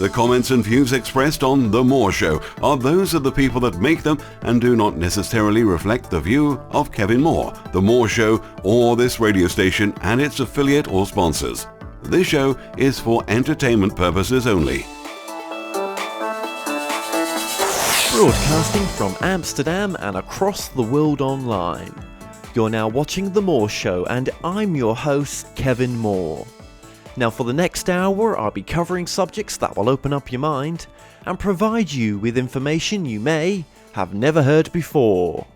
The comments and views expressed on The More Show are those of the people that make them and do not necessarily reflect the view of Kevin Moore, The More Show, or this radio station and its affiliate or sponsors. This show is for entertainment purposes only. Broadcasting from Amsterdam and across the world online. You're now watching The More Show and I'm your host, Kevin Moore. Now for the next hour, I'll be covering subjects that will open up your mind and provide you with information you may have never heard before.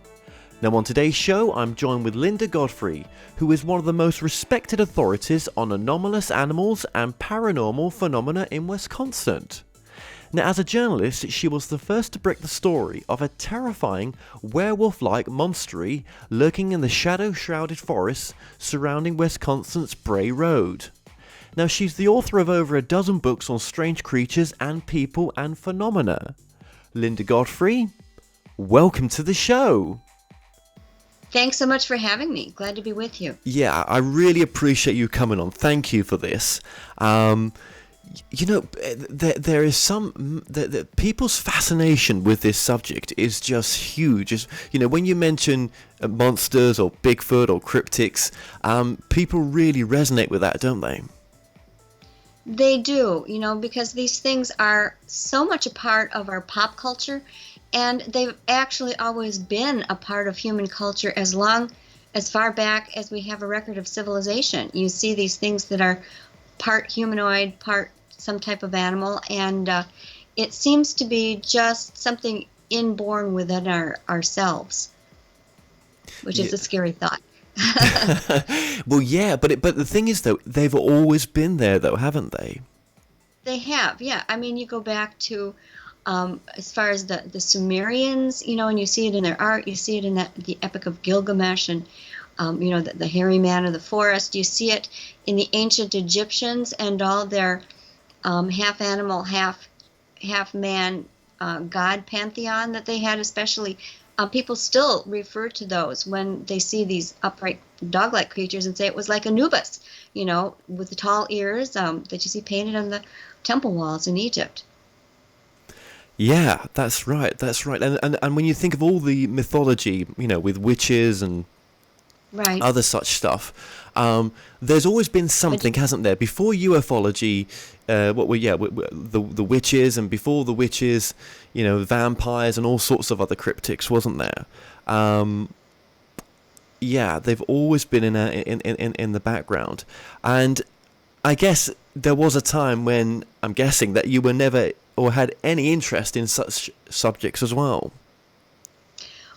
Now on today's show, I'm joined with Linda Godfrey, who is one of the most respected authorities on anomalous animals and paranormal phenomena in Wisconsin. Now as a journalist, she was the first to break the story of a terrifying werewolf-like monstery lurking in the shadow-shrouded forests surrounding Wisconsin's Bray Road. Now she's the author of over a dozen books on strange creatures and people and phenomena. Linda Godfrey, welcome to the show. Thanks so much for having me. Glad to be with you. Yeah, I really appreciate you coming on. Thank you for this. There is people's fascination with this subject is just huge. When you mention monsters or Bigfoot or cryptics, people really resonate with that, don't they? They do, because these things are so much a part of our pop culture, and they've actually always been a part of human culture as far back as we have a record of civilization. You see these things that are part humanoid, part some type of animal, and it seems to be just something inborn within ourselves, which is a scary thought. Well, yeah, but the thing is, though, they've always been there, though, haven't they? They have, yeah. I mean, you go back to as far as the Sumerians, and you see it in their art. You see it in the Epic of Gilgamesh, and the hairy man of the forest. You see it in the ancient Egyptians and all their half animal, half man god pantheon that they had, especially. People still refer to those when they see these upright dog-like creatures and say it was like Anubis, with the tall ears that you see painted on the temple walls in Egypt. Yeah, that's right. And when you think of all the mythology, with witches and right. other such stuff, there's always been something, hasn't there? Before ufology, the witches, and before the witches, vampires and all sorts of other cryptics, wasn't there? They've always been in the background, and I guess there was a time when I'm guessing that you were never or had any interest in such subjects as well.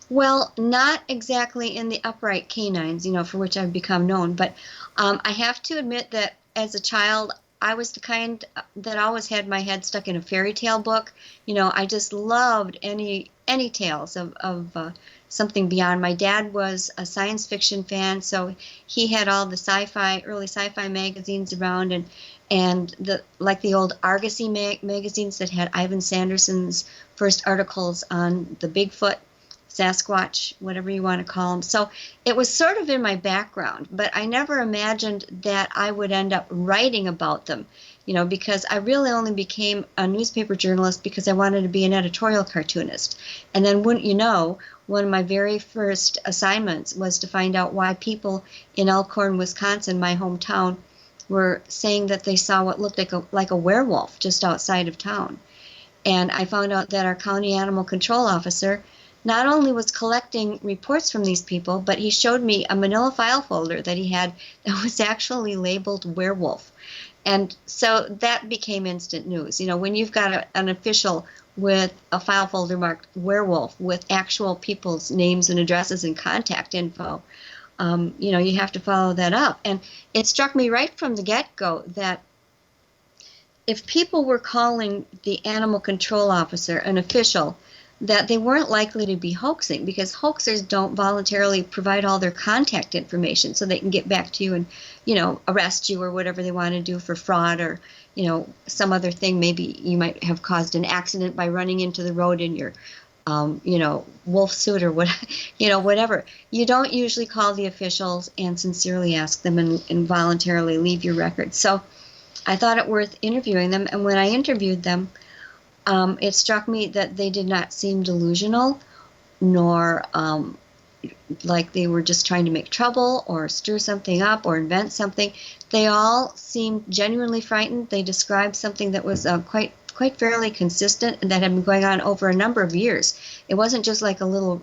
Well, not exactly in the upright canines, for which I've become known, but I have to admit that as a child, I was the kind that always had my head stuck in a fairy tale book. I just loved any tales of something beyond. My dad was a science fiction fan, so he had all the early sci-fi magazines around, and the old Argosy magazines that had Ivan Sanderson's first articles on the Bigfoot, Sasquatch, whatever you want to call them. So it was sort of in my background, but I never imagined that I would end up writing about them, because I really only became a newspaper journalist because I wanted to be an editorial cartoonist. And then wouldn't you know, one of my very first assignments was to find out why people in Elkhorn, Wisconsin, my hometown, were saying that they saw what looked like a werewolf just outside of town. And I found out that our county animal control officer not only was collecting reports from these people, but he showed me a manila file folder that he had that was actually labeled werewolf. And so that became instant news. When you've got an official with a file folder marked werewolf with actual people's names and addresses and contact info, you have to follow that up. And it struck me right from the get-go that if people were calling the animal control officer an official, that they weren't likely to be hoaxing, because hoaxers don't voluntarily provide all their contact information so they can get back to you and, arrest you or whatever they want to do for fraud or, some other thing. Maybe you might have caused an accident by running into the road in your, wolf suit or what, whatever. You don't usually call the officials and sincerely ask them and voluntarily leave your record. So I thought it worth interviewing them. And when I interviewed them, it struck me that they did not seem delusional, nor like they were just trying to make trouble or stir something up or invent something. They all seemed genuinely frightened. They described something that was quite fairly consistent and that had been going on over a number of years. It wasn't just like a little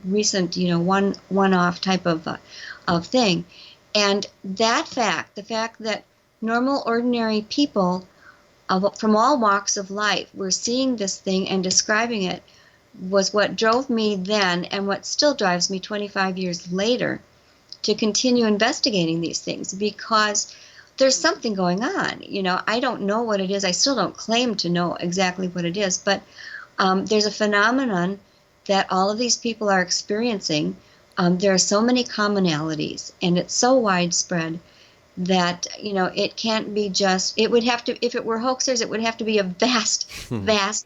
recent, one-off type of thing. And that fact, the fact that normal, ordinary people from all walks of life were seeing this thing and describing it, was what drove me then, and what still drives me 25 years later, to continue investigating these things, because there's something going on. I don't know what it is. I still don't claim to know exactly what it is, but there's a phenomenon that all of these people are experiencing. There are so many commonalities, and it's so widespread that it can't be just. It would have to, if it were hoaxers, it would have to be a vast, vast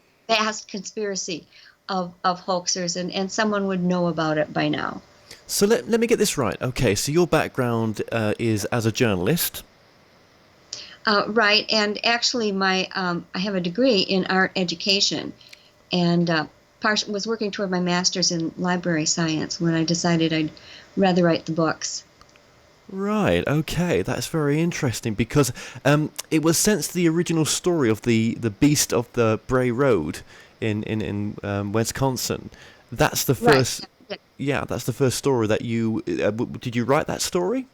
conspiracy of hoaxers, and someone would know about it by now. So let me get this right. Okay, so your background is as a journalist. Right, and actually I have a degree in art education, and was working toward my master's in library science when I decided I'd rather write the books. Right, okay, that's very interesting, because it was since the original story of the beast of the Bray Road in Wisconsin. That's the first. Right. Yeah, that's the first story that you did. You write that story?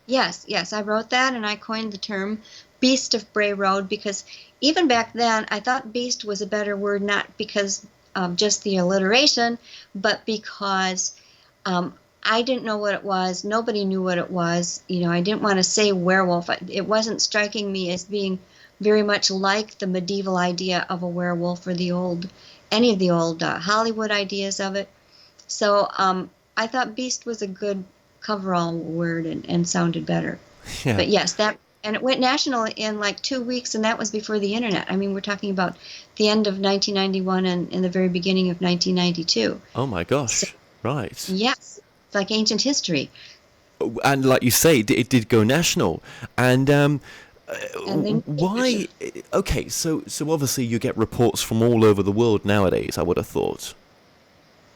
Yes, I wrote that, and I coined the term "Beast of Bray Road" because even back then I thought "beast" was a better word, not because of just the alliteration, but because I didn't know what it was. Nobody knew what it was. I didn't want to say werewolf. It wasn't striking me as being very much like the medieval idea of a werewolf or any of the old Hollywood ideas of it. So I thought beast was a good coverall word and sounded better. Yeah. But yes, and it went national in like 2 weeks, and that was before the internet. I mean, we're talking about the end of 1991 and the very beginning of 1992. Oh my gosh, so, right. Yes, it's like ancient history. And like you say, it did go national. And why? Okay, so obviously you get reports from all over the world nowadays, I would have thought.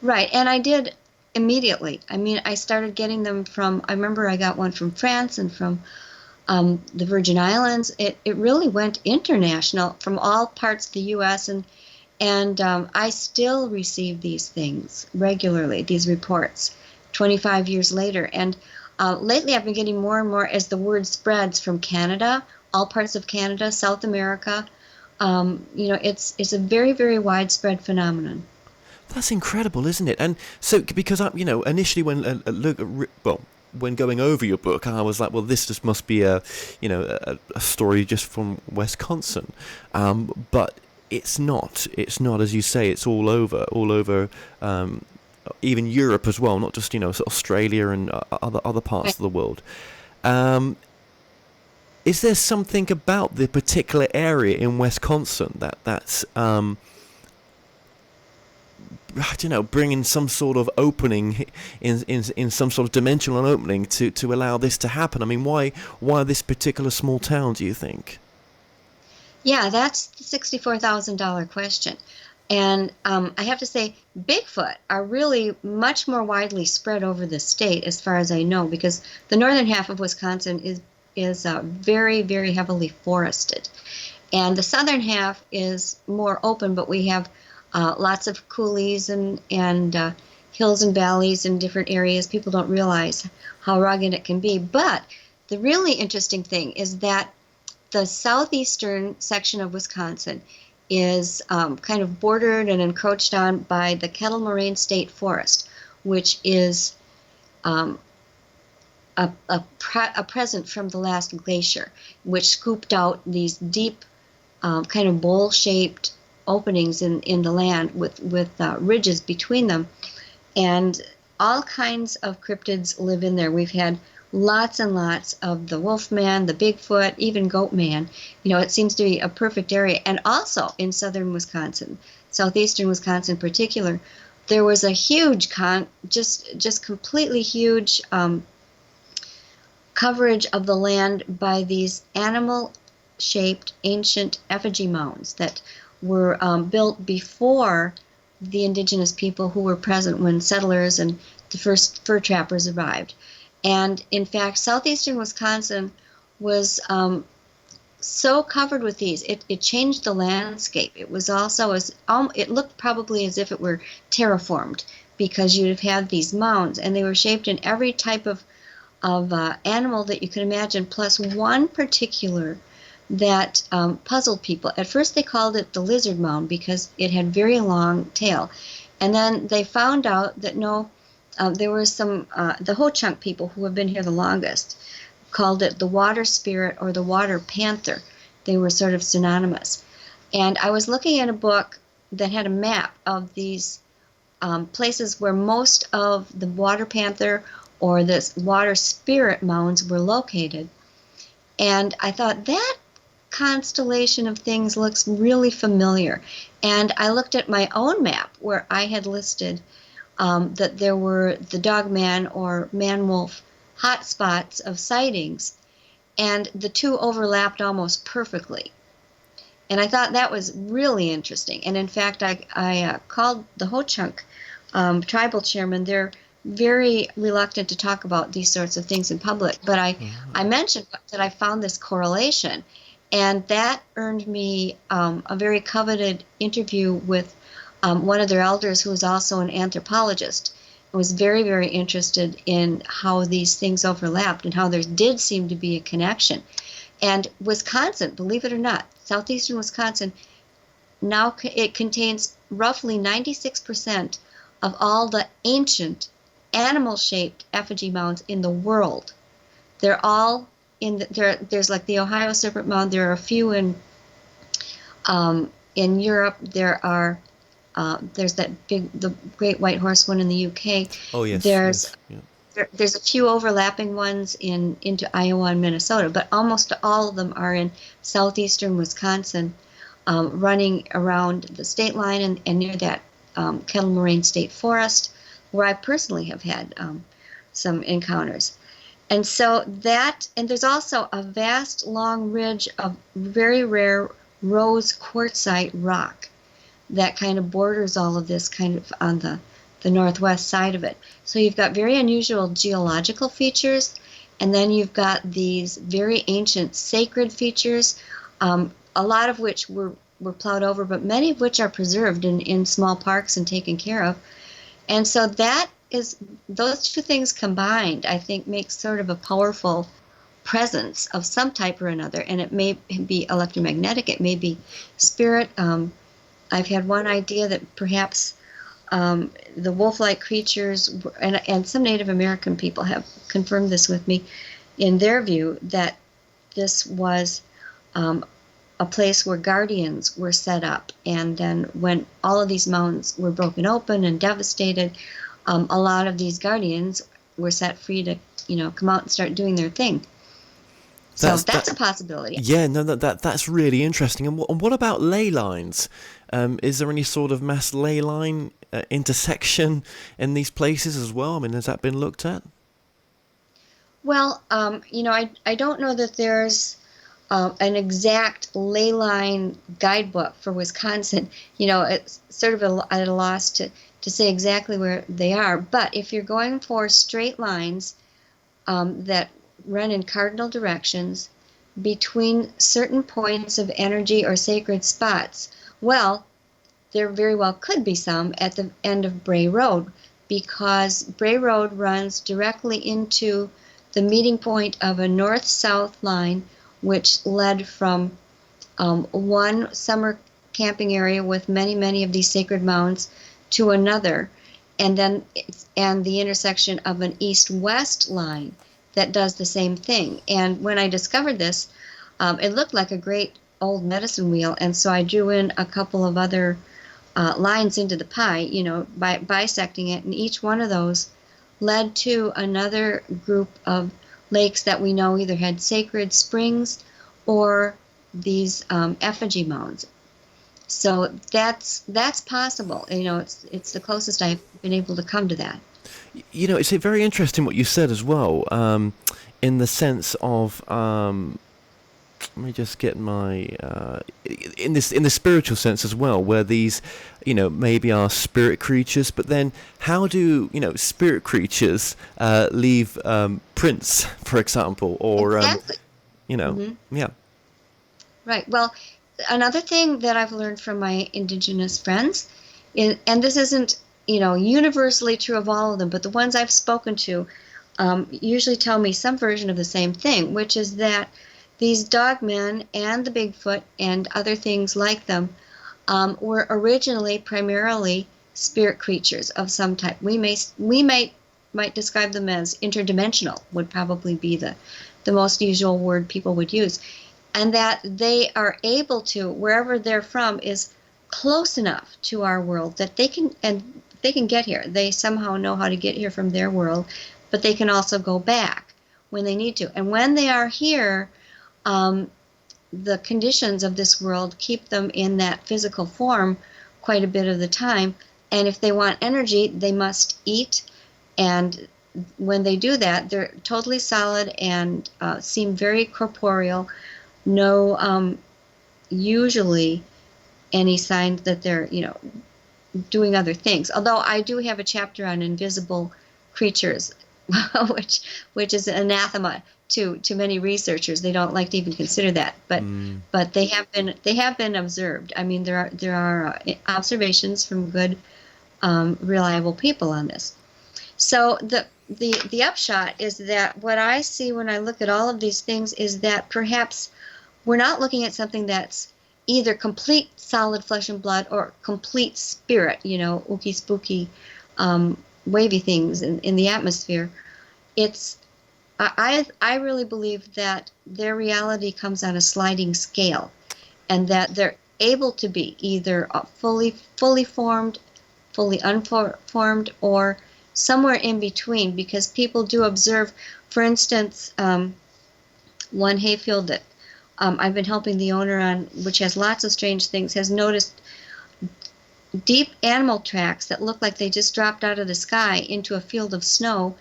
Right, and I did immediately. I mean, I started getting them I remember I got one from France and from the Virgin Islands. It really went international from all parts of the U.S., and I still receive these things regularly, these reports, 25 years later. And lately I've been getting more and more as the word spreads from Canada, all parts of Canada, South America. It's a very, very widespread phenomenon. That's incredible, isn't it? And so, because initially when going over your book, I was like, well, this just must be a story just from Wisconsin, but it's not. It's not, as you say. It's all over, even Europe as well, not just Australia and other parts of the world. Is there something about the particular area in Wisconsin that's bringing some sort of opening in some sort of dimensional opening to allow this to happen? I mean, why this particular small town, do you think? Yeah, that's the $64,000 question. And I have to say, Bigfoot are really much more widely spread over the state, as far as I know, because the northern half of Wisconsin is very, very heavily forested. And the southern half is more open, but we have lots of coulees and hills and valleys in different areas. People don't realize how rugged it can be. But the really interesting thing is that the southeastern section of Wisconsin is kind of bordered and encroached on by the Kettle Moraine State Forest, which is a present from the last glacier, which scooped out these deep kind of bowl-shaped openings in the land with ridges between them, and all kinds of cryptids live in there. We've had lots and lots of the wolfman, the Bigfoot, even goatman. It seems to be a perfect area. And also in southern Wisconsin, southeastern Wisconsin in particular, there was a huge just completely huge coverage of the land by these animal shaped ancient effigy mounds that were built before the indigenous people who were present when settlers and the first fur trappers arrived. And in fact, southeastern Wisconsin was so covered with these, it changed the landscape. It was also it looked probably as if it were terraformed, because you'd have had these mounds, and they were shaped in every type of animal that you could imagine, plus one particular that puzzled people. At first they called it the lizard mound because it had very long tail. And then they found out that no, there were some, the Ho-Chunk people who have been here the longest called it the water spirit or the water panther. They were sort of synonymous. And I was looking at a book that had a map of these places where most of the water panther or the water spirit mounds were located. And I thought, that constellation of things looks really familiar. And I looked at my own map where I had listed that there were the dogman or man-wolf hotspots of sightings, and the two overlapped almost perfectly. And I thought that was really interesting. And in fact, I called the Ho-Chunk tribal chairman. They're very reluctant to talk about these sorts of things in public, but I mentioned that I found this correlation, and that earned me a very coveted interview with one of their elders, who was also an anthropologist. I was very, very interested in how these things overlapped and how there did seem to be a connection. And Wisconsin, believe it or not, southeastern Wisconsin, now it contains roughly 96% of all the ancient animal-shaped effigy mounds in the world. They're all there's like the Ohio Serpent Mound. There are a few in Europe. There's the Great White Horse one in the UK. Oh yes. There's yes. there's a few overlapping ones into Iowa and Minnesota, but almost all of them are in southeastern Wisconsin, running around the state line and near that Kettle Moraine State Forest, where I personally have had some encounters. And so and there's also a vast long ridge of very rare rose quartzite rock that kind of borders all of this kind of on the northwest side of it. So you've got very unusual geological features, and then you've got these very ancient sacred features, a lot of which were plowed over, but many of which are preserved in small parks and taken care of. And so those two things combined, I think, makes sort of a powerful presence of some type or another. And it may be electromagnetic, it may be spirit. I've had one idea that perhaps the wolf-like creatures, and some Native American people have confirmed this with me, in their view, that this was a place where guardians were set up. And then when all of these mounds were broken open and devastated, a lot of these guardians were set free to, come out and start doing their thing. So that's a possibility. Yeah, no, that's really interesting. And what about ley lines? Is there any sort of mass ley line intersection in these places as well? I mean, has that been looked at? Well, I don't know that there's an exact ley line guidebook for Wisconsin. It's sort of at a loss to say exactly where they are. But if you're going for straight lines that run in cardinal directions between certain points of energy or sacred spots, well, there very well could be some at the end of Bray Road, because Bray Road runs directly into the meeting point of a north-south line, which led from one summer camping area with many, many of these sacred mounds to another, and the intersection of an east-west line that does the same thing. And when I discovered this, it looked like a great old medicine wheel, and so I drew in a couple of other lines into the pie, by bisecting it, and each one of those led to another group of lakes that we know either had sacred springs or these effigy mounds. So that's possible. It's the closest I've been able to come to that. It's very interesting what you said as well, in the sense of let me just get my in the spiritual sense as well, where these, maybe are spirit creatures, but then how do spirit creatures leave prints, for example, or Exactly. yeah. Right. Well, another thing that I've learned from my indigenous friends, and this isn't, universally true of all of them, but the ones I've spoken to usually tell me some version of the same thing, which is that these dogmen and the Bigfoot and other things like them were originally primarily spirit creatures of some type. We might describe them as interdimensional, would probably be the most usual word people would use, and that they are able to, wherever they're from, is close enough to our world that they can get here. They somehow know how to get here from their world, but they can also go back when they need to. And when they are here, the conditions of this world keep them in that physical form quite a bit of the time. And if they want energy, they must eat. And when they do that, they're totally solid and seem very corporeal. No, usually any sign that they're, doing other things. Although I do have a chapter on invisible creatures, which is anathema to many researchers. They don't like to even consider that, but they have been observed. I mean, there are observations from good, reliable people on this. So the upshot is that what I see when I look at all of these things is that perhaps we're not looking at something that's either complete solid flesh and blood or complete spirit, ooky spooky, wavy things in the atmosphere. I really believe that their reality comes on a sliding scale, and that they're able to be either fully formed, fully unformed, or somewhere in between, because people do observe, for instance, one hayfield that I've been helping the owner on, which has lots of strange things, has noticed deep animal tracks that look like they just dropped out of the sky into a field of snow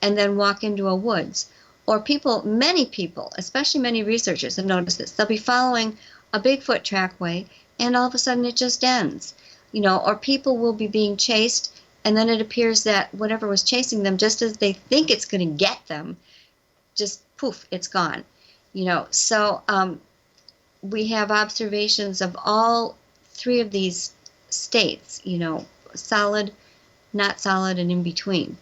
and then walk into a woods. Or many people, especially many researchers, have noticed this. They'll be following a Bigfoot trackway and all of a sudden it just ends. Or people will be being chased and then it appears that whatever was chasing them, just as they think it's going to get them, just poof, it's gone. So we have observations of all three of these states, solid, not solid, and in between.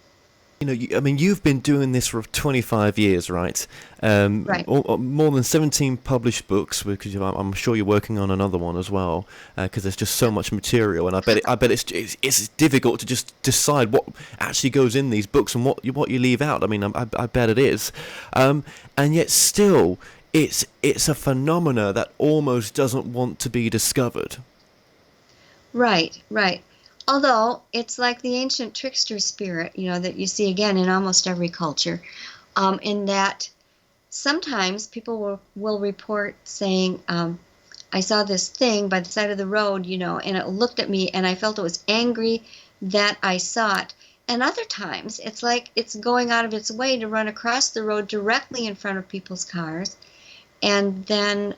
You've been doing this for 25 years, right? Right. More than 17 published books, because I'm sure you're working on another one as well, because there's just so much material, and I bet it's difficult to just decide what actually goes in these books and what you leave out. I bet it is, and yet still, it's a phenomena that almost doesn't want to be discovered. Right. Although it's like the ancient trickster spirit, that you see again in almost every culture, in that sometimes people will report saying, I saw this thing by the side of the road, and it looked at me and I felt it was angry that I saw it. And other times it's like it's going out of its way to run across the road directly in front of people's cars. And then,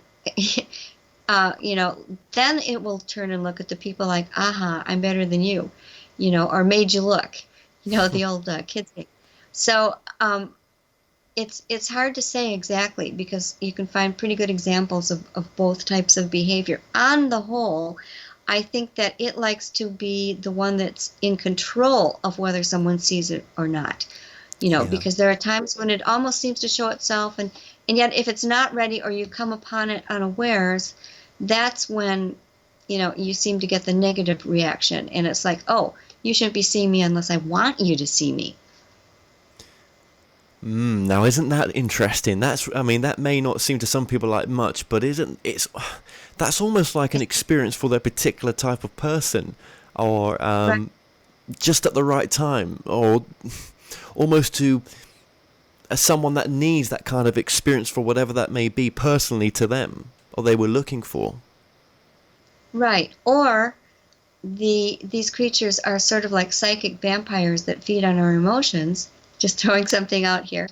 then it will turn and look at the people like, aha, I'm better than you, or made you look, the old kids thing. So it's hard to say exactly, because you can find pretty good examples of both types of behavior. On the whole, I think that it likes to be the one that's in control of whether someone sees it or not, because there are times when it almost seems to show itself, and yet if it's not ready or you come upon it unawares, that's when, you seem to get the negative reaction. And it's like, oh, you shouldn't be seeing me unless I want you to see me. Now, isn't that interesting? That may not seem to some people like much, but that's almost like an experience for their particular type of person, or Right. just at the right time, or almost to someone that needs that kind of experience for whatever that may be personally to them, or they were looking for. Right. Or these creatures are sort of like psychic vampires that feed on our emotions, just throwing something out here.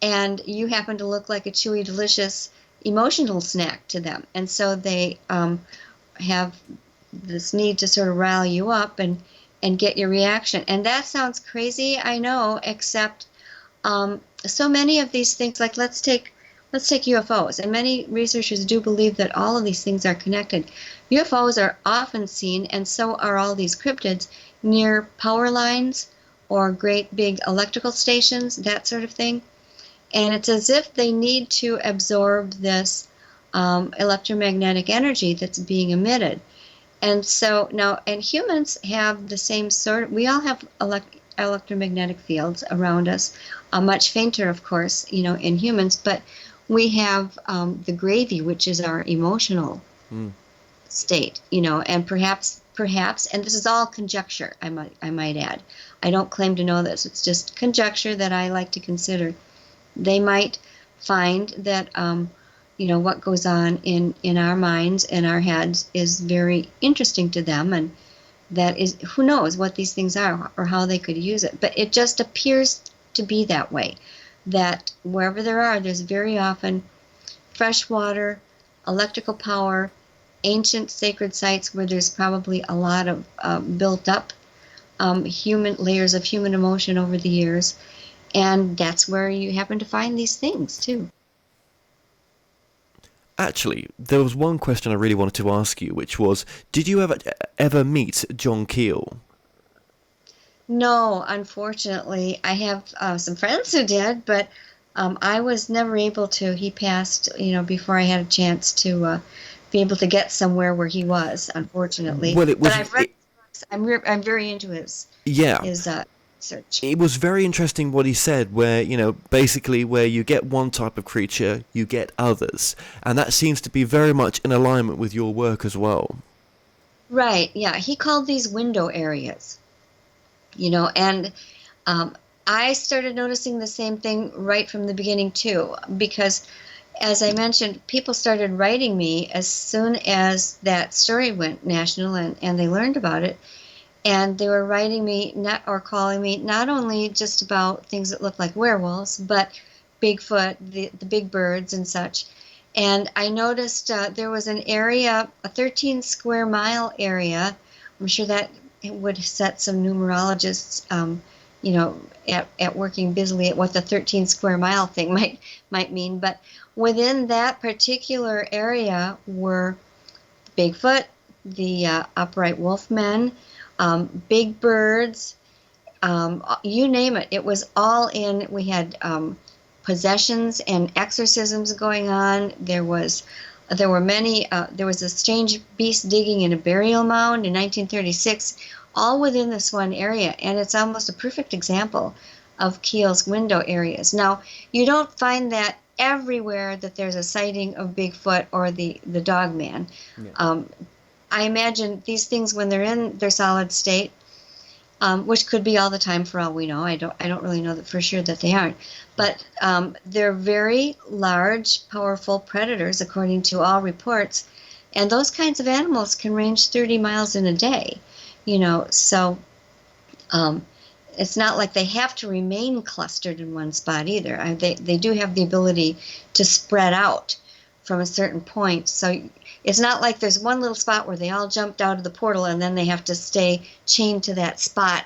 And you happen to look like a chewy, delicious, emotional snack to them, and so they have this need to sort of rile you up and get your reaction. And that sounds crazy, I know, except so many of these things, like let's take UFOs, and many researchers do believe that all of these things are connected. UFOs are often seen, and so are all these cryptids, near power lines or great big electrical stations, that sort of thing. And it's as if they need to absorb this electromagnetic energy that's being emitted. And so now, and humans have the same sort of, we all have electromagnetic fields around us, much fainter, of course, in humans, but we have the gravy, which is our emotional state, and perhaps, and this is all conjecture, I might add. I don't claim to know this. It's just conjecture that I like to consider. They might find that, what goes on in our minds and our heads is very interesting to them, and that is, who knows what these things are or how they could use it. But it just appears to be that way, that wherever there's very often fresh water, electrical power, ancient sacred sites where there's probably a lot of built up human layers of human emotion over the years, and that's where you happen to find these things too. Actually, there was one question I really wanted to ask you, which was, did you ever meet John Keel? No, unfortunately. I have some friends who did, but I was never able to. He passed, before I had a chance to be able to get somewhere where he was, unfortunately. Well, but I've read his books. I'm very into his research. It was very interesting what he said, where, basically where you get one type of creature, you get others. And that seems to be very much in alignment with your work as well. Right, yeah. He called these window areas, and I started noticing the same thing right from the beginning, too, because, as I mentioned, people started writing me as soon as that story went national and they learned about it. And they were writing me calling me not only just about things that look like werewolves, but Bigfoot, the big birds and such. And I noticed there was an area, a 13 square mile area. I'm sure that it would set some numerologists, at working busily at what the 13 square mile thing might mean. But within that particular area were Bigfoot, the upright wolfmen, big birds, you name it. It was all in. We had possessions and exorcisms going on. There were many. There was a strange beast digging in a burial mound in 1936, all within this one area, and it's almost a perfect example of Keel's window areas. Now, you don't find that everywhere that there's a sighting of Bigfoot or the dog man. Yeah. I imagine these things, when they're in their solid state, which could be all the time for all we know. I don't really know that for sure that they aren't. But they're very large, powerful predators, according to all reports. And those kinds of animals can range 30 miles in a day. So it's not like they have to remain clustered in one spot either. They do have the ability to spread out from a certain point. So it's not like there's one little spot where they all jumped out of the portal and then they have to stay chained to that spot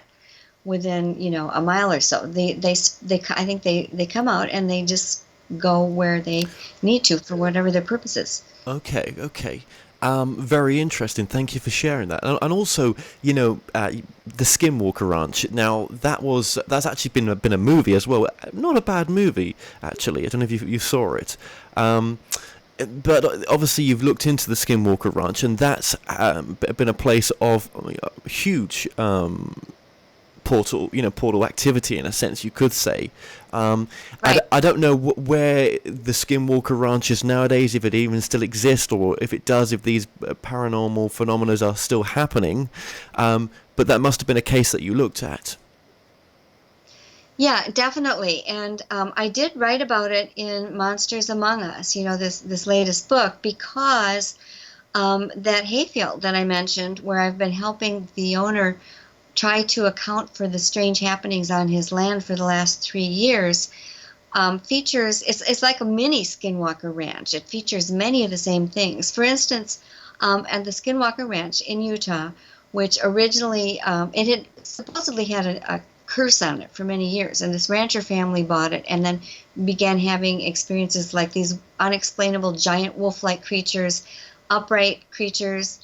within, a mile or so. I think they come out and they just go where they need to for whatever their purpose is. Okay. Very interesting. Thank you for sharing that. And also, the Skinwalker Ranch. Now, that's actually been a movie as well. Not a bad movie, actually. I don't know if you saw it. But obviously you've looked into the Skinwalker Ranch, and that's been a place of huge portal activity, in a sense, you could say. Right. I don't know where the Skinwalker Ranch is nowadays, if it even still exists, or if it does, if these paranormal phenomena are still happening. But that must have been a case that you looked at. Yeah, definitely. And I did write about it in Monsters Among Us, this latest book, because that hayfield that I mentioned, where I've been helping the owner try to account for the strange happenings on his land for the last 3 years, features, it's like a mini Skinwalker Ranch. It features many of the same things. For instance, at the Skinwalker Ranch in Utah, which originally, it had supposedly had a curse on it for many years, and this rancher family bought it and then began having experiences like these unexplainable giant wolf-like creatures, upright creatures,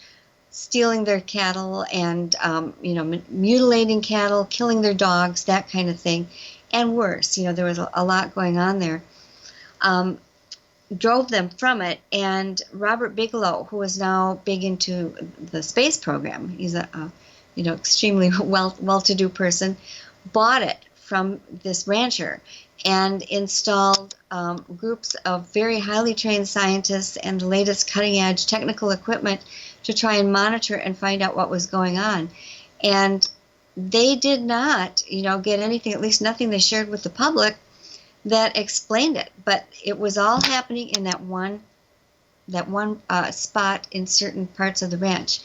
stealing their cattle and mutilating cattle, killing their dogs, that kind of thing, and worse. There was a lot going on there. Drove them from it, and Robert Bigelow, who is now big into the space program, he's a extremely well-to-do person, bought it from this rancher and installed groups of very highly trained scientists and the latest cutting-edge technical equipment to try and monitor and find out what was going on. And they did not, get anything, at least nothing they shared with the public, that explained it. But it was all happening in that one spot in certain parts of the ranch.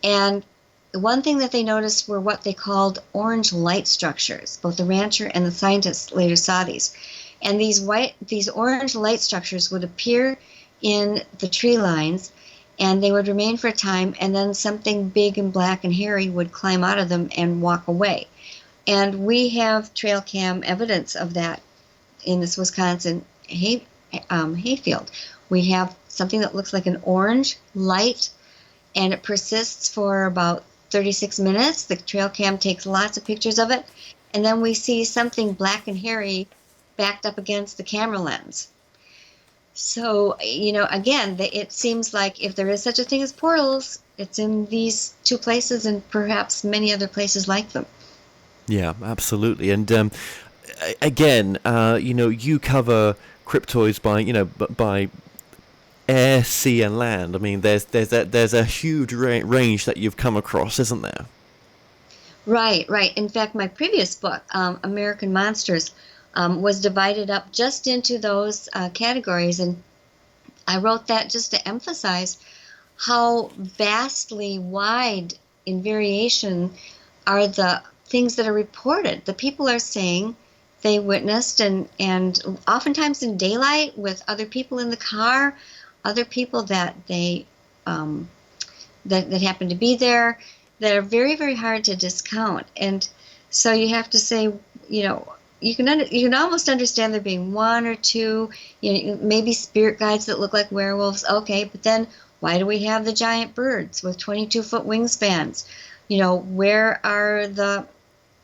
And the one thing that they noticed were what they called orange light structures. Both the rancher and the scientists later saw these. And these orange light structures would appear in the tree lines, and they would remain for a time, and then something big and black and hairy would climb out of them and walk away. And we have trail cam evidence of that in this Wisconsin hayfield. We have something that looks like an orange light, and it persists for about 36 minutes. The trail cam takes lots of pictures of it, and then we see something black and hairy backed up against the camera lens. So, again, it seems like if there is such a thing as portals, it's in these two places and perhaps many other places like them. Yeah, absolutely. And again, you cover cryptoids by air, sea, and land. I mean, there's a huge range that you've come across, isn't there? Right. In fact, my previous book, American Monsters, was divided up just into those categories, and I wrote that just to emphasize how vastly wide in variation are the things that are reported. The people are saying they witnessed, and oftentimes in daylight with other people in the car, other people that they that happen to be there, that are very, very hard to discount. And so you have to say, you can almost understand there being one or two, maybe spirit guides that look like werewolves. Okay, but then why do we have the giant birds with 22-foot wingspans? Where are the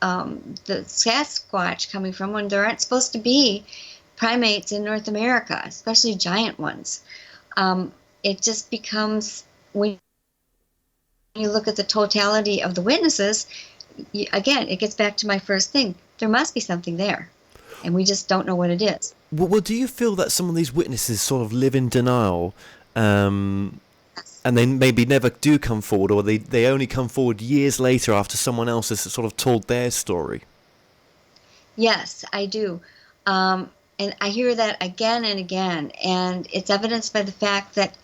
Sasquatch coming from when there aren't supposed to be primates in North America, especially giant ones? It just becomes, when you look at the totality of the witnesses, again, it gets back to my first thing. There must be something there, and we just don't know what it is. Well, do you feel that some of these witnesses sort of live in denial, and they maybe never do come forward, or they only come forward years later after someone else has sort of told their story? Yes, I do. And I hear that again and again, and it's evidenced by the fact that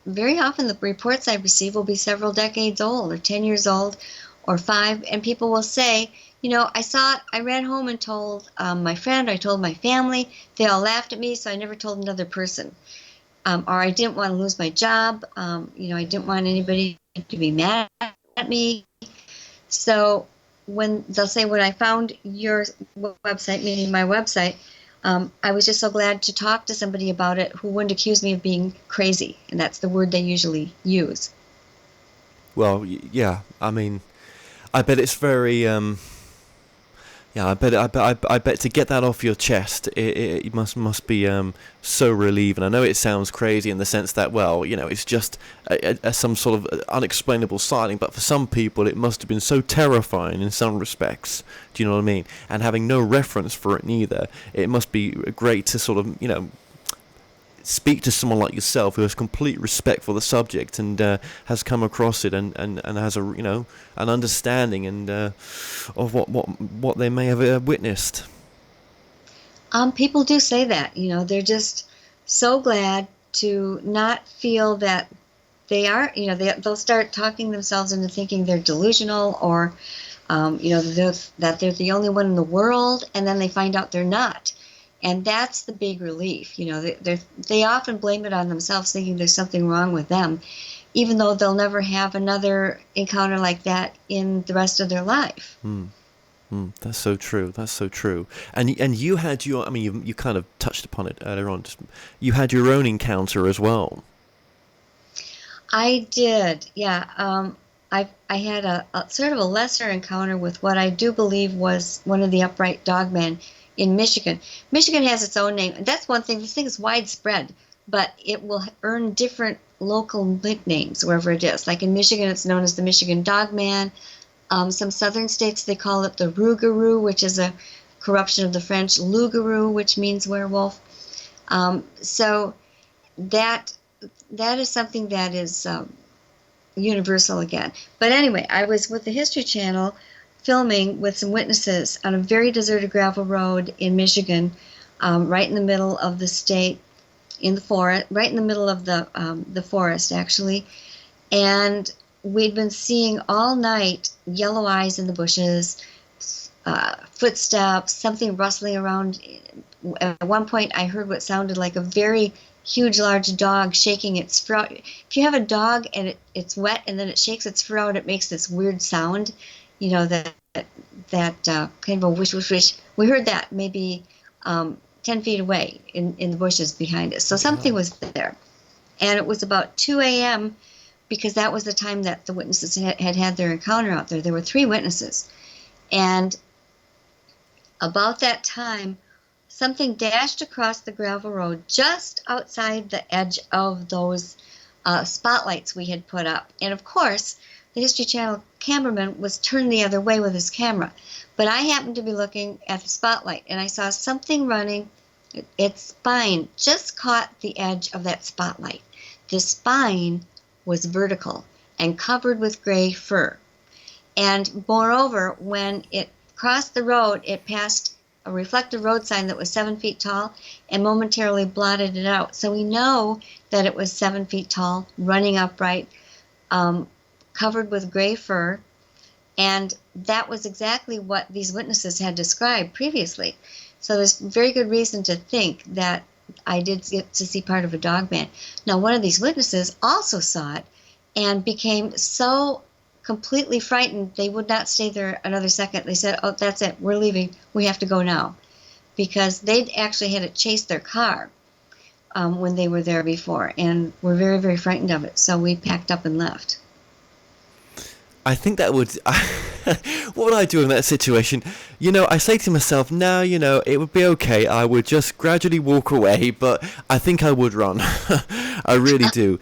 very often the reports I receive will be several decades old, or 10 years old, or 5, and people will say, I saw it, I ran home and told my friend, I told my family, they all laughed at me, so I never told another person. Or I didn't want to lose my job, I didn't want anybody to be mad at me. So when they'll say, when I found your website, meaning my website, I was just so glad to talk to somebody about it who wouldn't accuse me of being crazy, and that's the word they usually use. Well, yeah, I mean, I bet it's very, I bet to get that off your chest, it must be so relieving. I know it sounds crazy in the sense that, well, it's just some sort of unexplainable sighting, but for some people it must have been so terrifying in some respects. Do you know what I mean? And having no reference for it neither, it must be great to sort of, speak to someone like yourself who has complete respect for the subject and has come across it and has an understanding and of what they may have witnessed. People do say that, they're just so glad to not feel that they are, they'll start talking themselves into thinking they're delusional, or that they're the only one in the world, and then they find out they're not. And that's the big relief. They often blame it on themselves, thinking there's something wrong with them, even though they'll never have another encounter like that in the rest of their life. That's so true. That's so true. And you had your, I mean, you kind of touched upon it earlier on. You had your own encounter as well. I did, yeah. I had a sort of a lesser encounter with what I do believe was one of the upright dogmen in Michigan. Michigan has its own name. That's one thing. This thing is widespread, but it will earn different local nicknames wherever it is. Like in Michigan, it's known as the Michigan Dogman. Some southern states, they call it the rougarou, which is a corruption of the French loup-garou, which means werewolf. So that is something that is universal again. But anyway, I was with the History Channel filming with some witnesses on a very deserted gravel road in Michigan, right in the middle of the state, in the forest, right in the middle of the forest, actually. And we'd been seeing all night yellow eyes in the bushes, footsteps, something rustling around. At one point, I heard what sounded like a very huge, large dog shaking its fur out. If you have a dog and it's wet and then it shakes its fur out, it makes this weird sound, that kind of a wish, wish, wish. We heard that maybe 10 feet away in the bushes behind us. So something was there. And it was about 2 a.m., because that was the time that the witnesses had their encounter out there. There were 3 witnesses. And about that time, something dashed across the gravel road just outside the edge of those spotlights we had put up. And of course, the History Channel cameraman was turned the other way with his camera. But I happened to be looking at the spotlight, and I saw something running. Its spine just caught the edge of that spotlight. The spine was vertical and covered with gray fur. And moreover, when it crossed the road, it passed a reflective road sign that was 7 feet tall and momentarily blotted it out. So we know that it was 7 feet tall, running upright, covered with gray fur. And that was exactly what these witnesses had described previously. So there's very good reason to think that I did get to see part of a dogman. Now, one of these witnesses also saw it and became so completely frightened they would not stay there another second. They said, "Oh, that's it. We're leaving. We have to go now," because they'd actually had it chase their car when they were there before and were very, very frightened of it. So we packed up and left. I think that would... what would I do in that situation? I say to myself, no, it would be okay. I would just gradually walk away, but I think I would run. I really do.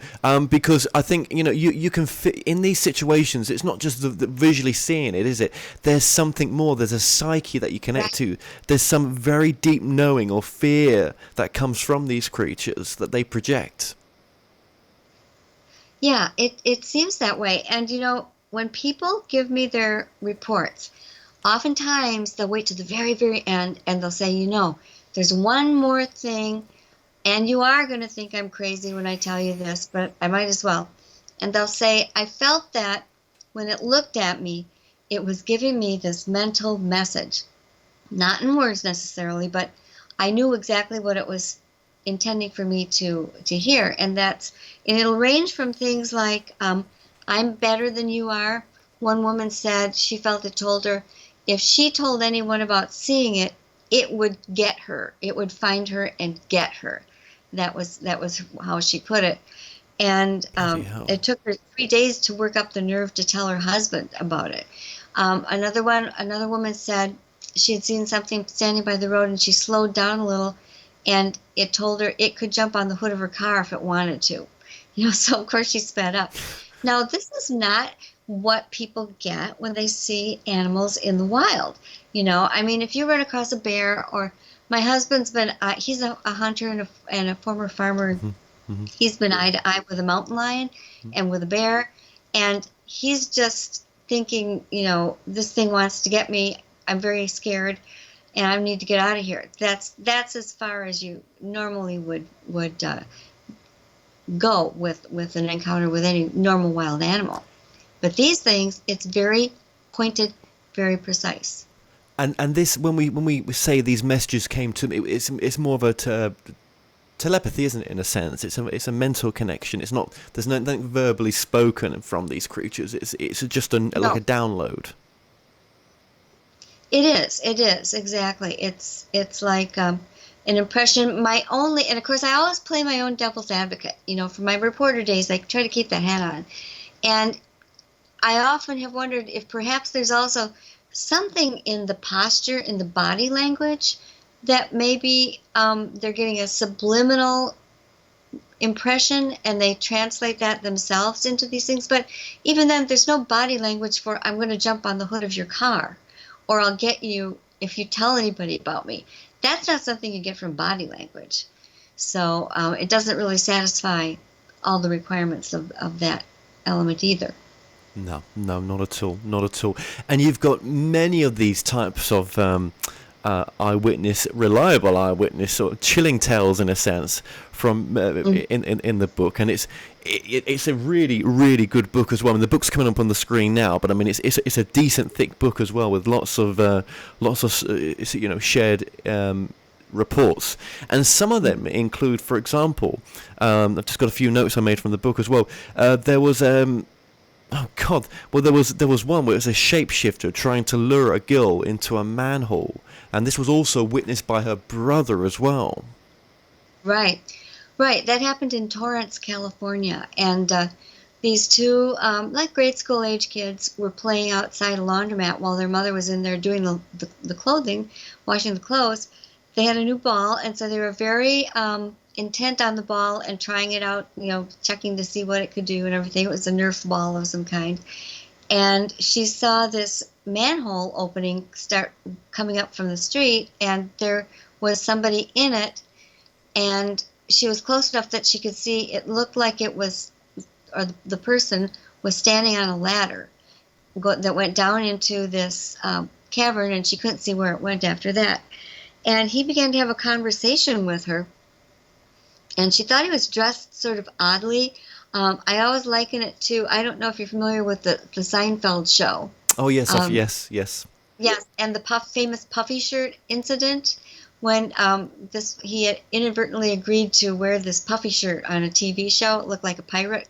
Because I think, you can fit in these situations. It's not just the visually seeing it, is it? There's something more. There's a psyche that you connect to. There's some very deep knowing or fear that comes from these creatures that they project. Yeah, it seems that way. And, when people give me their reports, oftentimes they'll wait to the very, very end and they'll say, there's one more thing, and you are going to think I'm crazy when I tell you this, but I might as well. And they'll say, I felt that when it looked at me, it was giving me this mental message. Not in words necessarily, but I knew exactly what it was intending for me to hear. And it'll range from things like, I'm better than you are. One woman said she felt it told her if she told anyone about seeing it, it would get her. It would find her and get her. That was how she put it. And it took her 3 days to work up the nerve to tell her husband about it. Another woman said she had seen something standing by the road and she slowed down a little, and it told her it could jump on the hood of her car if it wanted to. So of course she sped up. Now, this is not what people get when they see animals in the wild. If you run across a bear, or my husband's he's a hunter and a former farmer. Mm-hmm. He's been eye to eye with a mountain lion and with a bear, and he's just thinking, this thing wants to get me. I'm very scared, and I need to get out of here. That's as far as you normally would go with an encounter with any normal wild animal. But these things, it's very pointed, very precise. And this, when we say these messages came to me, it's more of a telepathy, isn't it? In a sense, it's a mental connection. It's not, there's nothing verbally spoken from these creatures. It's just like a download. It is exactly. It's like an impression. And of course, I always play my own devil's advocate. For my reporter days, I try to keep that hat on, and I often have wondered if perhaps there's also something in the posture, in the body language, that maybe they're getting a subliminal impression and they translate that themselves into these things. But even then, there's no body language for "I'm going to jump on the hood of your car," or "I'll get you if you tell anybody about me." That's not something you get from body language. So it doesn't really satisfy all the requirements of that element either. No, not at all, not at all. And you've got many of these types of reliable eyewitness, sort of chilling tales in a sense, from in the book, and it's a really, really good book as well. And the book's coming up on the screen now, but I mean it's a decent thick book as well, with lots of shared reports, and some of them include, for example, I've just got a few notes I made from the book as well. There was oh God! Well, there was one where it was a shapeshifter trying to lure a girl into a manhole, and this was also witnessed by her brother as well. Right. That happened in Torrance, California, and these two, like grade school age kids, were playing outside a laundromat while their mother was in there doing the clothing, washing the clothes. They had a new ball, and so they were very intent on the ball and trying it out, checking to see what it could do and everything. It was a Nerf ball of some kind. And she saw this manhole opening start coming up from the street, and there was somebody in it, and she was close enough that she could see it looked like it was, or the person was standing on a ladder that went down into this cavern, and she couldn't see where it went after that. And he began to have a conversation with her, and she thought he was dressed sort of oddly. I always liken it to, I don't know if you're familiar with the Seinfeld show. Oh, yes, yes. Yes, and the famous puffy shirt incident, when he had inadvertently agreed to wear this puffy shirt on a TV show. It looked like a pirate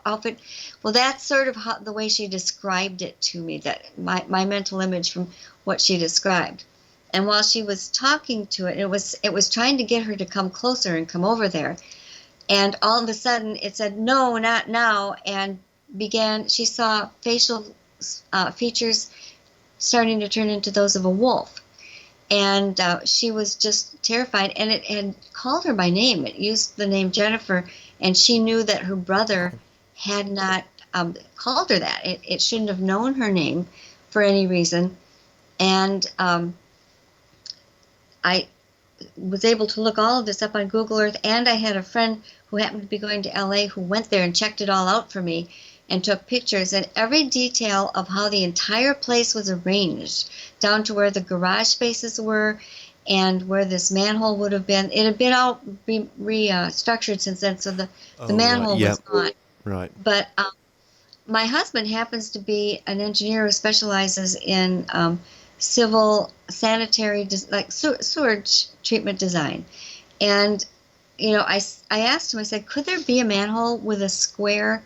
outfit. Well, that's sort of the way she described it to me, that my mental image from what she described. And while she was talking to it, it was trying to get her to come closer and come over there. And all of a sudden it said, "No, not now," and she saw facial features starting to turn into those of a wolf. And she was just terrified, and it had called her by name. It used the name Jennifer, and she knew that her brother had not called her that. It shouldn't have known her name for any reason. And I was able to look all of this up on Google Earth, and I had a friend who happened to be going to LA who went there and checked it all out for me and took pictures, and every detail of how the entire place was arranged, down to where the garage spaces were and where this manhole would have been. It had been all restructured since then, so the manhole was gone. Right. But my husband happens to be an engineer who specializes in civil sanitary, like sewage treatment design. And, I asked him, I said, could there be a manhole with a square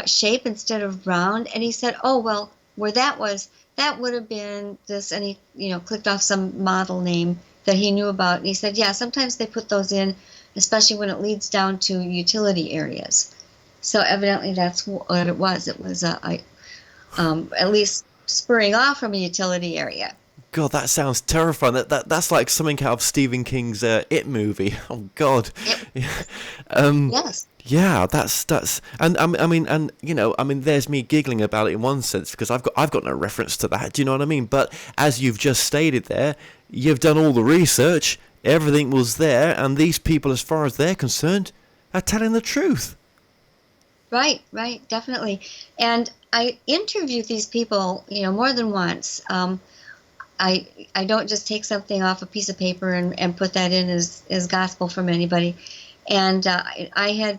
shape instead of round? And he said, oh, well, where that would have been this, and he, clicked off some model name that he knew about. And he said, yeah, sometimes they put those in, especially when it leads down to utility areas. So evidently that's what it was. It was at least spurring off from a utility area. God, that sounds terrifying. That's like something out of Stephen King's It movie. Oh God. Yes. Yeah, that's and I mean there's me giggling about it in one sense because I've got no reference to that. Do you know what I mean? But as you've just stated there, you've done all the research. Everything was there, and these people, as far as they're concerned, are telling the truth. Right, definitely. And I interviewed these people, more than once. I don't just take something off a piece of paper and put that in as gospel from anybody. And I had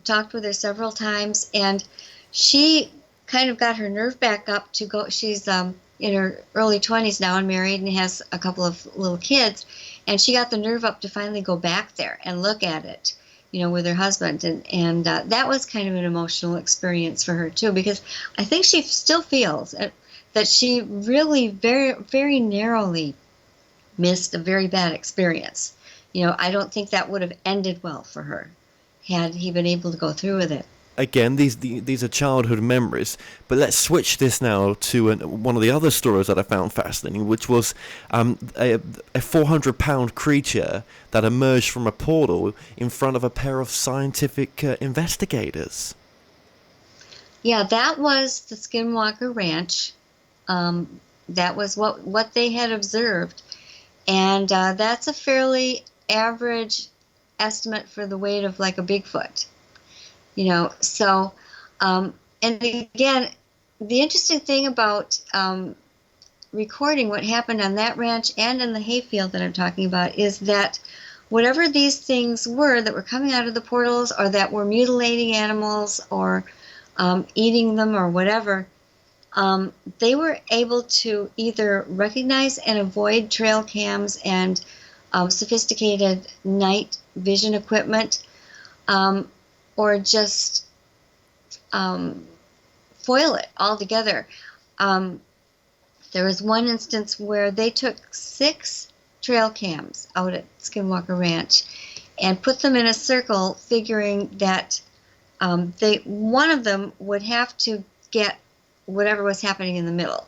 talked with her several times, and she kind of got her nerve back up to go. She's in her early 20s now and married and has a couple of little kids, and she got the nerve up to finally go back there and look at it, with her husband, and that was kind of an emotional experience for her too, because I think she still feels that she really very, very narrowly missed a very bad experience. I don't think that would have ended well for her had he been able to go through with it. Again, these are childhood memories, but let's switch this now to one of the other stories that I found fascinating, which was a 400-pound creature that emerged from a portal in front of a pair of scientific investigators. Yeah, that was the Skinwalker Ranch. That was what they had observed, and that's a fairly average estimate for the weight of like a Bigfoot. So, and again, the interesting thing about recording what happened on that ranch and in the hayfield that I'm talking about is that whatever these things were that were coming out of the portals, or that were mutilating animals or eating them or whatever, they were able to either recognize and avoid trail cams and sophisticated night vision equipment, or just foil it altogether. There was one instance where they took 6 trail cams out at Skinwalker Ranch and put them in a circle, figuring that one of them would have to get whatever was happening in the middle.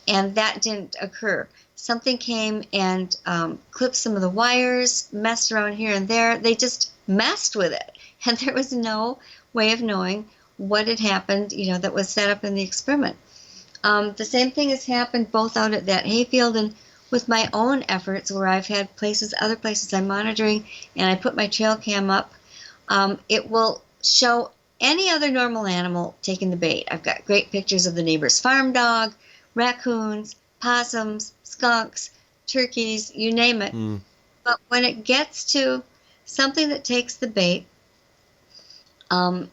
And that didn't occur. Something came and clipped some of the wires, messed around here and there. They just messed with it. And there was no way of knowing what had happened, that was set up in the experiment. The same thing has happened both out at that hayfield and with my own efforts, where I've had other places I'm monitoring, and I put my trail cam up. It will show any other normal animal taking the bait. I've got great pictures of the neighbor's farm dog, raccoons, possums, skunks, turkeys, you name it. But when it gets to something that takes the bait, you'll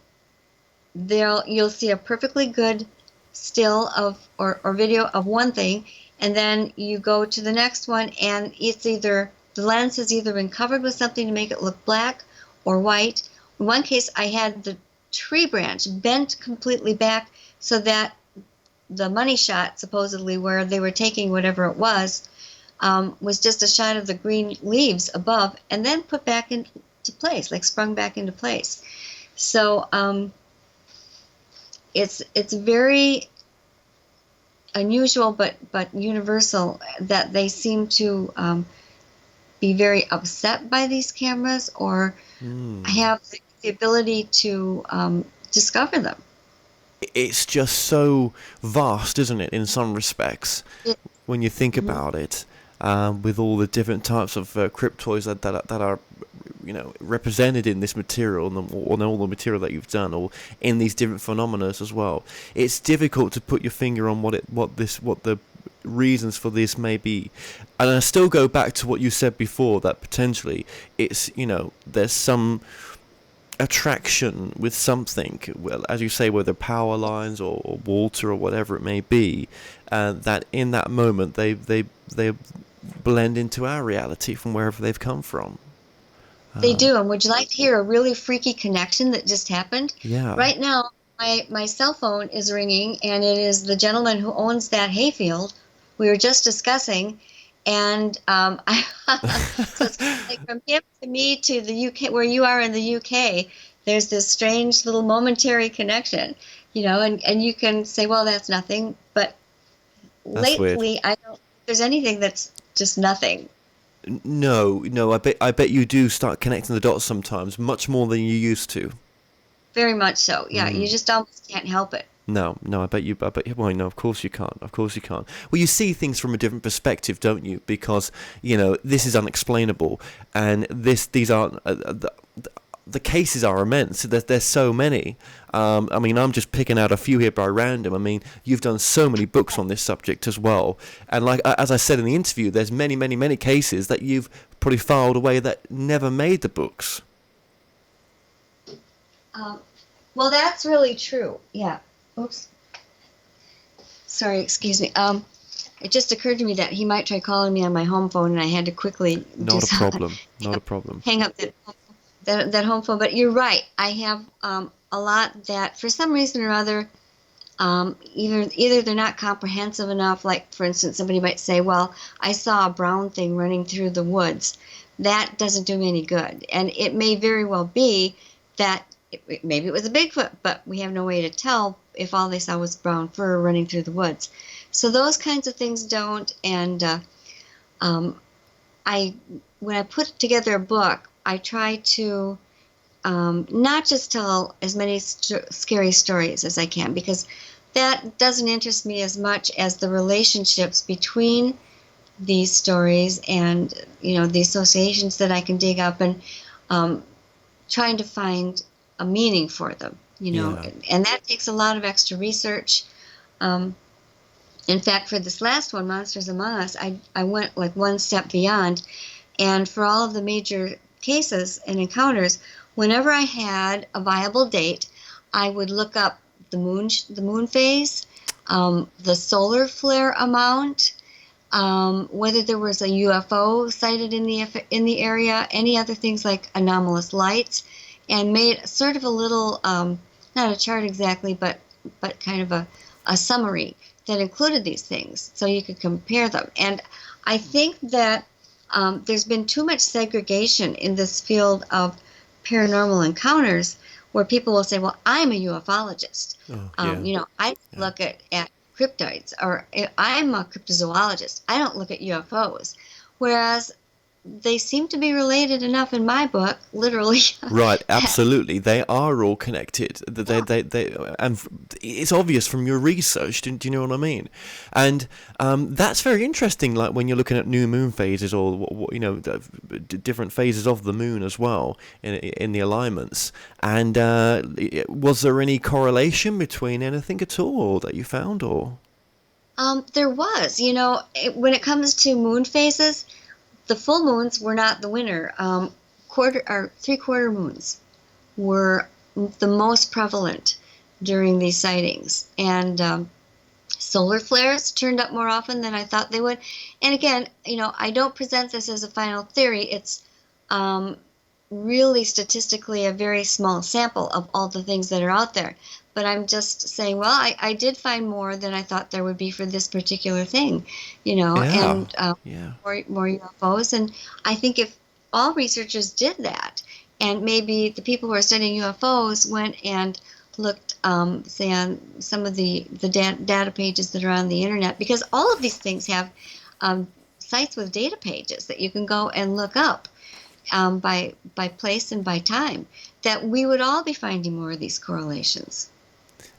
see a perfectly good still or video of one thing, and then you go to the next one, and it's either the lens has either been covered with something to make it look black or white. In one case, I had the tree branch bent completely back so that the money shot, supposedly where they were taking whatever it was just a shot of the green leaves above, and then put back into place, like sprung back into place. So it's very unusual, but universal, that they seem to be very upset by these cameras, or have the ability to discover them. It's just so vast, isn't it, in some respects, when you think about it, with all the different types of cryptoids that are represented in this material, and all the material that you've done, or in these different phenomena as well. It's difficult to put your finger on what the reasons for this may be. And I still go back to what you said before, that potentially it's, there's some attraction with something, well, as you say, whether power lines or water or whatever it may be, that in that moment they blend into our reality from wherever they've come from. They do. And would you like to hear a really freaky connection that just happened? Yeah. Right now, my cell phone is ringing, and it is the gentleman who owns that hayfield we were just discussing. And so it's like from him to me to the UK, where you are in the UK, there's this strange little momentary connection, and you can say, well, that's nothing. But that's lately, weird. I don't think there's anything that's just nothing. No, I bet you do start connecting the dots sometimes, much more than you used to. Very much so. Yeah, you just almost can't help it. No, I bet you. Well, no, of course you can't. Well, you see things from a different perspective, don't you? Because this is unexplainable, and these aren't. The cases are immense. There's so many. I mean, I'm just picking out a few here by random. I mean, you've done so many books on this subject as well. And like as I said in the interview, there's many, many, many cases that you've probably filed away that never made the books. Well, that's really true. Yeah. Oops. Sorry, excuse me. it just occurred to me that he might try calling me on my home phone, and I had to quickly Not a problem. Not a problem. hang up that home phone. But you're right. I have a lot that, for some reason or other, either they're not comprehensive enough. Like, for instance, somebody might say, well, I saw a brown thing running through the woods. That doesn't do me any good. And it may very well be that maybe it was a Bigfoot, but we have no way to tell if all they saw was brown fur running through the woods. So those kinds of things don't. And when I put together a book, I try to not just tell as many scary stories as I can, because that doesn't interest me as much as the relationships between these stories and, the associations that I can dig up, and trying to find a meaning for them, Yeah. and that takes a lot of extra research. In fact, for this last one, Monsters Among Us, I went like one step beyond, and for all of the major cases and encounters, whenever I had a viable date, I would look up the moon phase, the solar flare amount, whether there was a UFO sighted in the area, any other things like anomalous lights, and made sort of a little, not a chart exactly, but kind of a summary that included these things, so you could compare them. And I think that there's been too much segregation in this field of paranormal encounters, where people will say, well, I'm a ufologist. I look at cryptids, or I'm a cryptozoologist. I don't look at UFOs. Whereas they seem to be related enough in my book, literally. Right, absolutely. They are all connected. And it's obvious from your research. Do you know what I mean? And that's very interesting. Like when you're looking at new moon phases, or different phases of the moon as well in the alignments. And was there any correlation between anything at all that you found, or? There was. When it comes to moon phases, the full moons were not the winner. Quarter or three-quarter moons were the most prevalent during these sightings, and solar flares turned up more often than I thought they would. And again, I don't present this as a final theory. It's really statistically a very small sample of all the things that are out there. But I'm just saying, well, I did find more than I thought there would be for this particular thing, and more UFOs. And I think if all researchers did that, and maybe the people who are studying UFOs went and looked, say, on some of the data pages that are on the internet, because all of these things have sites with data pages that you can go and look up by place and by time, that we would all be finding more of these correlations.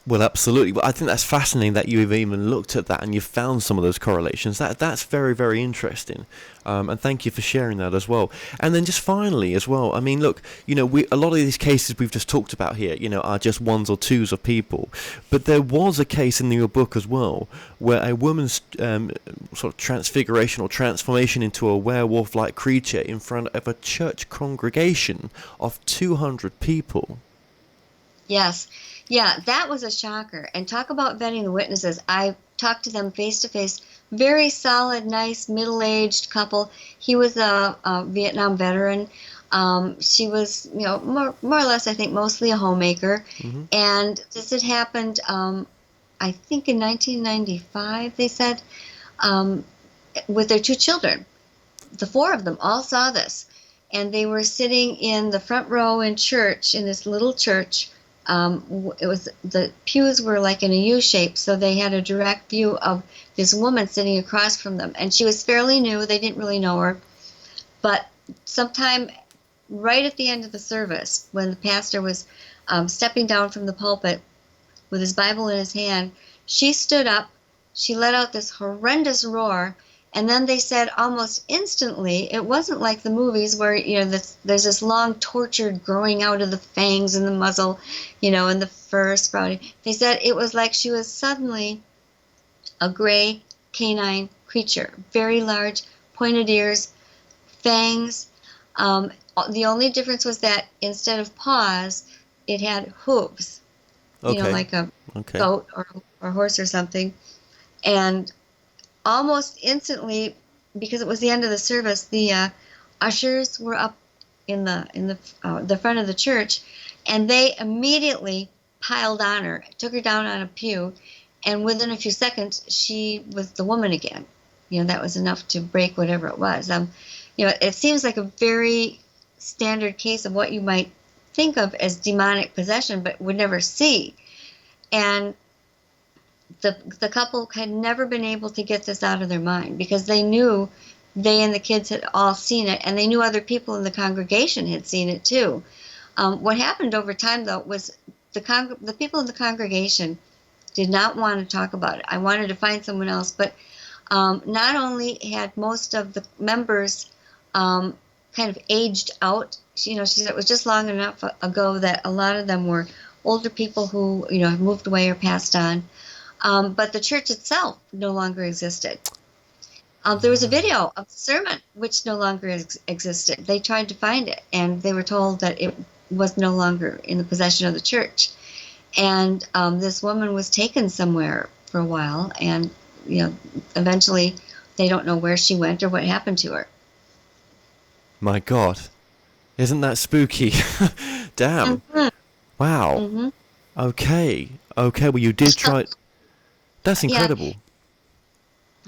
Well, absolutely. Well, I think that's fascinating that you've even looked at that and you've found some of those correlations. That's very, very interesting. And thank you for sharing that as well. And then just finally as well, I mean, look, a lot of these cases we've just talked about here, are just ones or twos of people. But there was a case in your book as well where a woman's sort of transfiguration or transformation into a werewolf-like creature in front of a church congregation of 200 people. Yes. Yeah, that was a shocker. And talk about vetting the witnesses. I talked to them face to face. Very solid, nice, middle-aged couple. He was a Vietnam veteran. She was, more or less, I think, mostly a homemaker. Mm-hmm. And this had happened, I think, in 1995, they said, with their two children. The four of them all saw this. And they were sitting in the front row in church, in this little church. It was, the pews were like in a U shape, so they had a direct view of this woman sitting across from them, and she was fairly new. They didn't really know her, but sometime right at the end of the service, when the pastor was stepping down from the pulpit with his Bible in his hand, she stood up, she let out this horrendous roar, and then they said almost instantly, it wasn't like the movies where, there's this long tortured growing out of the fangs and the muzzle, and the fur sprouting. They said it was like she was suddenly a gray canine creature, very large, pointed ears, fangs. The only difference was that instead of paws, it had hooves, like a goat or horse or something. And almost instantly, because it was the end of the service, the ushers were up in the front of the church, and they immediately piled on her, took her down on a pew, and within a few seconds, she was the woman again. That was enough to break whatever it was. It seems like a very standard case of what you might think of as demonic possession, but would never see. And the couple had never been able to get this out of their mind, because they knew they and the kids had all seen it, and they knew other people in the congregation had seen it too. What happened over time, though, was the people in the congregation did not want to talk about it. I wanted to find someone else, but not only had most of the members kind of aged out, she said it was just long enough ago that a lot of them were older people who have moved away or passed on, but the church itself no longer existed. There was a video of the sermon which no longer existed. They tried to find it, and they were told that it was no longer in the possession of the church. And this woman was taken somewhere for a while, and eventually they don't know where she went or what happened to her. My God, isn't that spooky? Damn. Mm-hmm. Wow. Mm-hmm. Okay. Well, you did try. That's incredible. Yeah.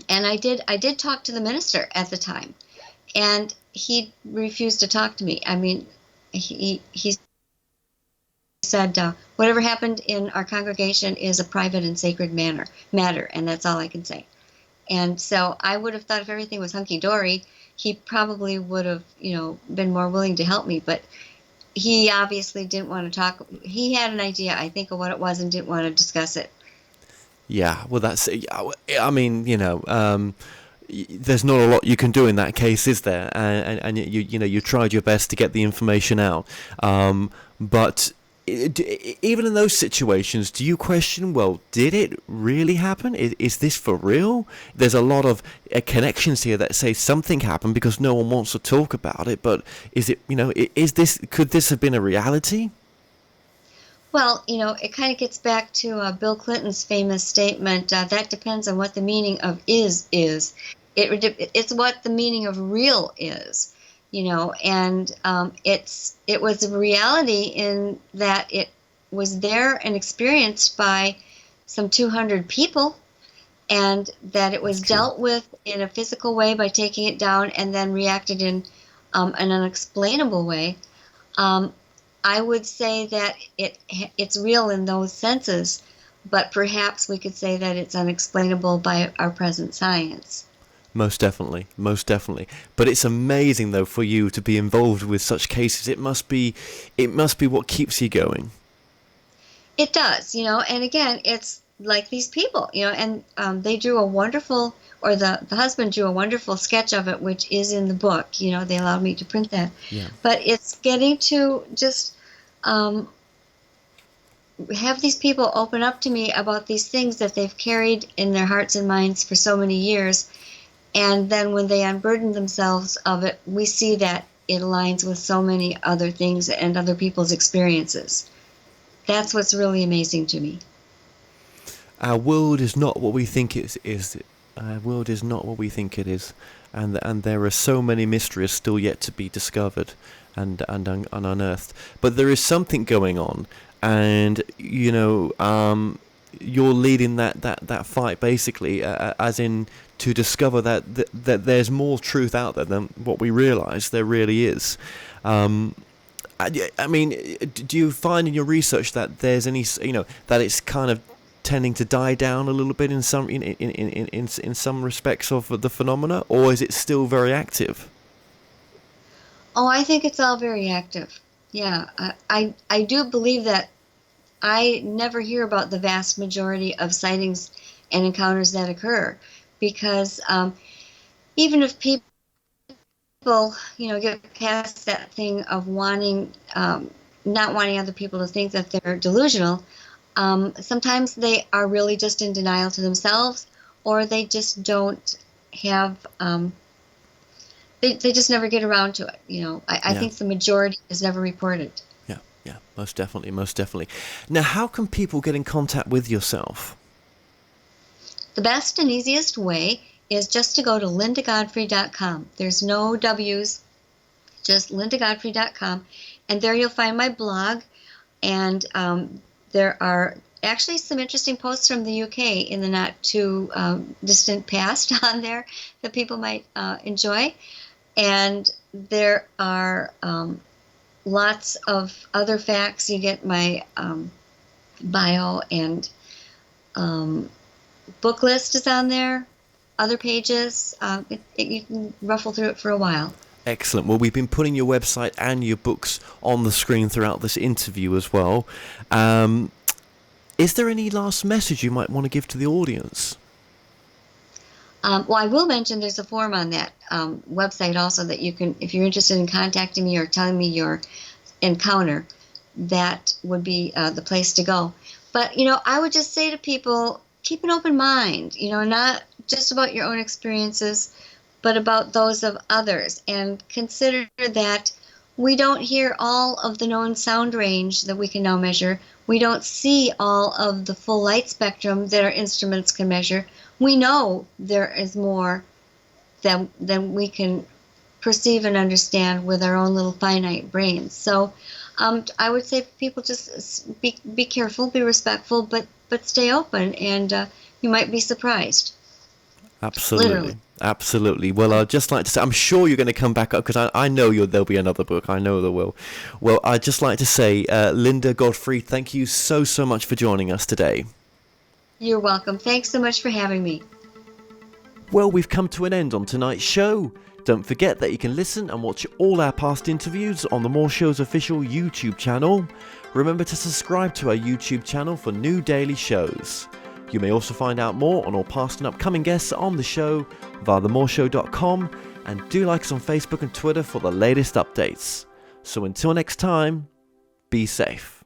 And I did talk to the minister at the time, and he refused to talk to me. I mean, he said, whatever happened in our congregation is a private and sacred matter, and that's all I can say. And so I would have thought if everything was hunky-dory, he probably would have, been more willing to help me. But he obviously didn't want to talk. He had an idea, I think, of what it was and didn't want to discuss it. Yeah, well, that's. I mean, there's not a lot you can do in that case, is there? And you tried your best to get the information out, but. Even in those situations, do you question, well, did it really happen? Is this for real? There's a lot of connections here that say something happened because no one wants to talk about it, but is it, could this have been a reality? Well, it kind of gets back to Bill Clinton's famous statement, that depends on what the meaning of is. It's what the meaning of real is. And it was a reality in that it was there and experienced by some 200 people, and that it was dealt with in a physical way by taking it down and then reacted in an unexplainable way. I would say that it's real in those senses, but perhaps we could say that it's unexplainable by our present science. Most definitely. But it's amazing, though, for you to be involved with such cases. It must be what keeps you going. It does, and again, it's like these people, and they drew a wonderful, or the husband drew a wonderful sketch of it, which is in the book. They allowed me to print that. Yeah. But it's getting to just have these people open up to me about these things that they've carried in their hearts and minds for so many years. And then when they unburden themselves of it, we see that it aligns with so many other things and other people's experiences. That's what's really amazing to me. Our world is not what we think it is. Our world is not what we think it is. And there are so many mysteries still yet to be discovered and unearthed. But there is something going on. And, you're leading that fight, basically, as in to discover that there's more truth out there than what we realize there really is. I mean, do you find in your research that there's any, that it's kind of tending to die down a little bit in some in some respects of the phenomena, or is it still very active? Oh, I think it's all very active. Yeah, I do believe that I never hear about the vast majority of sightings and encounters that occur, because even if people, get past that thing of wanting, not wanting other people to think that they're delusional, sometimes they are really just in denial to themselves, or they just don't have, they just never get around to it. I think the majority is never reported. Yeah, most definitely. Now, how can people get in contact with yourself? The best and easiest way is just to go to lindagodfrey.com. There's no W's, just lindagodfrey.com. And there you'll find my blog. And there are actually some interesting posts from the UK in the not too distant past on there that people might enjoy. And there are lots of other facts. You get my bio, and book list is on there, other pages. You can ruffle through it for a while. Excellent. Well, we've been putting your website and your books on the screen throughout this interview as well. Is there any last message you might want to give to the audience? Well, I will mention there's a form on that website also that you can, if you're interested in contacting me or telling me your encounter, that would be the place to go. But, I would just say to people, keep an open mind, not just about your own experiences, but about those of others. And consider that we don't hear all of the known sound range that we can now measure. We don't see all of the full light spectrum that our instruments can measure. We know there is more than we can perceive and understand with our own little finite brains. So I would say people just be careful, be respectful, but stay open, and you might be surprised. Absolutely. Literally. Absolutely. Well, I'd just like to say, I'm sure you're going to come back up, because I know there'll be another book. I know there will. Well, I'd just like to say, Linda Godfrey, thank you so much for joining us today. You're welcome. Thanks so much for having me. Well, we've come to an end on tonight's show. Don't forget that you can listen and watch all our past interviews on the More Show's official YouTube channel. Remember to subscribe to our YouTube channel for new daily shows. You may also find out more on all past and upcoming guests on the show via themoreshow.com, and do like us on Facebook and Twitter for the latest updates. So until next time, be safe.